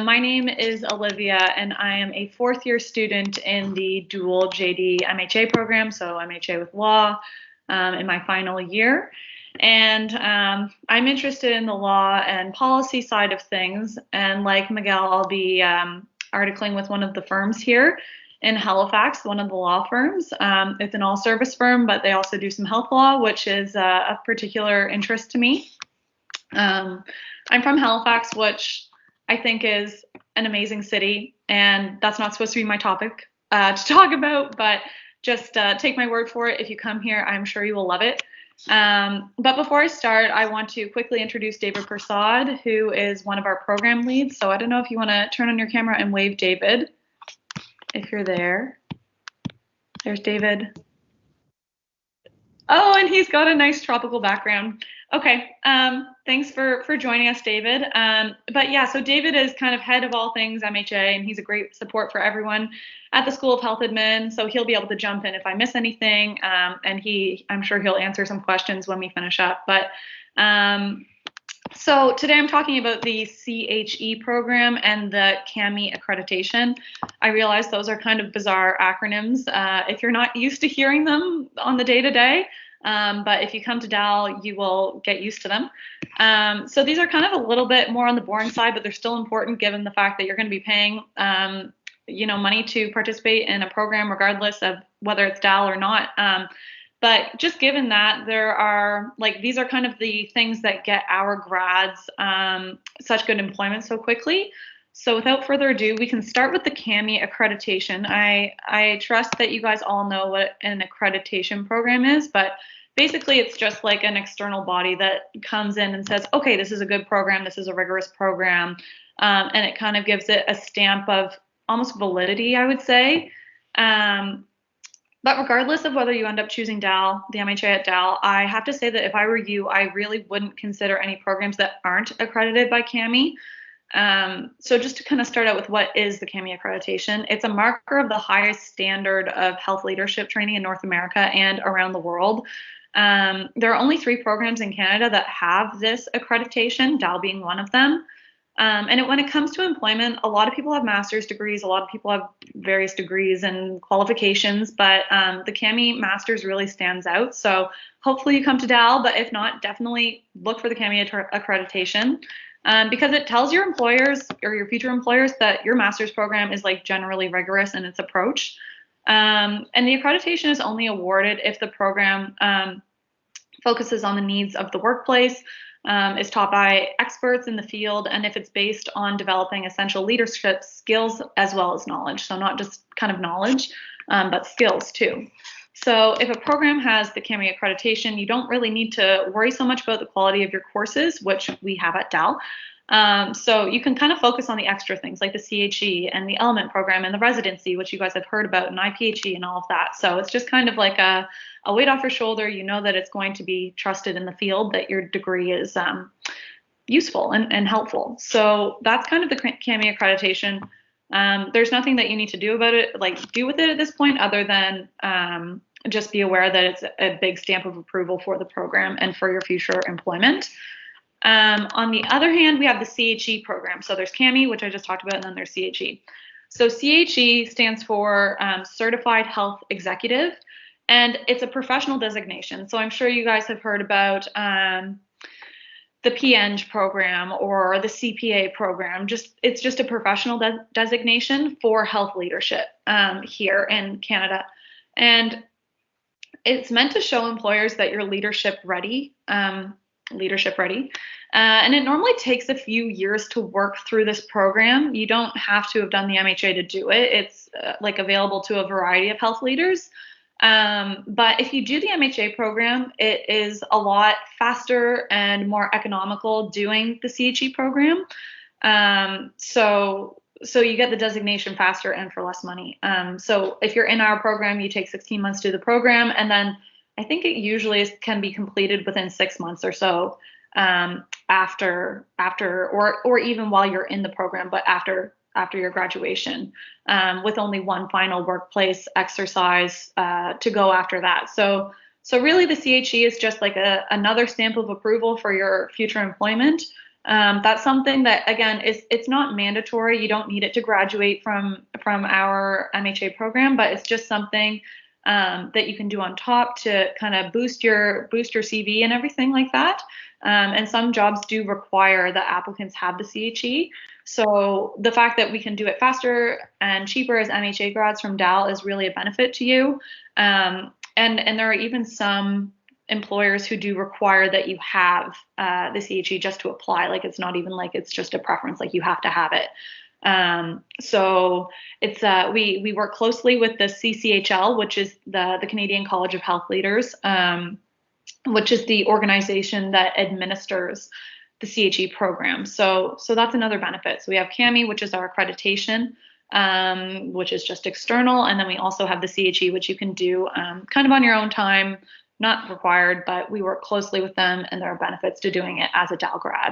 My name is Olivia, and I am a fourth-year student in the dual JD MHA program, so MHA with law, in my final year. And I'm interested in the law and policy side of things. And like Miguel, I'll be articling with one of the firms here in Halifax, one of the law firms. It's an all-service firm, but they also do some health law, which is of particular interest to me. I'm from Halifax, which I think is an amazing city, and that's not supposed to be my topic to talk about, but just take my word for it. If you come here, I'm sure you will love it. But before I start, I want to quickly introduce David Prasad, who is one of our program leads. So I don't know if you want to turn on your camera and wave David, if you're there. There's David. Oh, and he's got a nice tropical background. Okay, thanks for joining us, David. But yeah, so David is kind of head of all things MHA, and he's a great support for everyone at the School of Health Admin. So he'll be able to jump in if I miss anything, and I'm sure he'll answer some questions when we finish up. But so today I'm talking about the CHE program and the Cahme Accreditation. I realize those are kind of bizarre acronyms if you're not used to hearing them on the day-to-day. But if you come to DAL, you will get used to them. So these are kind of a little bit more on the boring side, but they're still important given the fact that you're going to be paying money to participate in a program regardless of whether it's DAL or not. But just given that, there are these are kind of the things that get our grads such good employment so quickly. So without further ado, we can start with the Cahme Accreditation. I trust that you guys all know what an accreditation program is, but basically it's just like an external body that comes in and says, okay, this is a good program, this is a rigorous program, and it kind of gives it a stamp of almost validity, I would say. But regardless of whether you end up choosing DAL, the MHA at DAL, I have to say that if I were you, I really wouldn't consider any programs that aren't accredited by Cahme. So just to kind of start out with what is the Cahme Accreditation, it's a marker of the highest standard of health leadership training in North America and around the world. There are only 3 programs in Canada that have this accreditation, DAL being one of them. And when it comes to employment, a lot of people have master's degrees, a lot of people have various degrees and qualifications, but the Cahme Masters really stands out. So hopefully you come to DAL, but if not, definitely look for the Cahme Accreditation. Because it tells your employers or your future employers that your master's program is generally rigorous in its approach. And the accreditation is only awarded if the program focuses on the needs of the workplace, is taught by experts in the field, and if it's based on developing essential leadership skills as well as knowledge. So not just kind of knowledge, but skills too. So if a program has the Cahme Accreditation, you don't really need to worry so much about the quality of your courses, which we have at DAL. So you can kind of focus on the extra things like the CHE and the Element program and the residency, which you guys have heard about, and IPHE and all of that. So it's just kind of like a weight off your shoulder. You know that it's going to be trusted in the field, that your degree is useful and helpful. So that's kind of the Cahme Accreditation. There's nothing that you need to do about it, do with it at this point, other than just be aware that it's a big stamp of approval for the program and for your future employment. On the other hand, we have the CHE program. So there's Cahme, which I just talked about, and then there's CHE. So CHE stands for Certified Health Executive, and it's a professional designation. So I'm sure you guys have heard about the PEng program or the CPA program. It's just a professional designation for health leadership here in Canada. And it's meant to show employers that you're leadership ready. And it normally takes a few years to work through this program. You don't have to have done the MHA to do it. It's available to a variety of health leaders. But if you do the MHA program, it is a lot faster and more economical doing the CHE program. So you get the designation faster and for less money. So if you're in our program, you take 16 months to do the program, and then I think it usually can be completed within 6 months or so after or even while you're in the program, but after your graduation, with only one final workplace exercise to go after that. So really the CHE is just like another stamp of approval for your future employment. That's something that, again, it's not mandatory. You don't need it to graduate from our MHA program, but it's just something that you can do on top to kind of boost your CV and everything like that. And some jobs do require that applicants have the CHE. So the fact that we can do it faster and cheaper as MHA grads from DAL is really a benefit to you. And there are even some employers who do require that you have the CHE just to apply. Like, it's not even like it's just a preference, like you have to have it. So it's we work closely with the CCHL, which is the Canadian College of Health Leaders, which is the organization that administers the CHE program. So that's another benefit. So we have Cahme, which is our accreditation, which is just external, and then we also have the CHE, which you can do kind of on your own time, not required, but we work closely with them, and there are benefits to doing it as a DAL grad.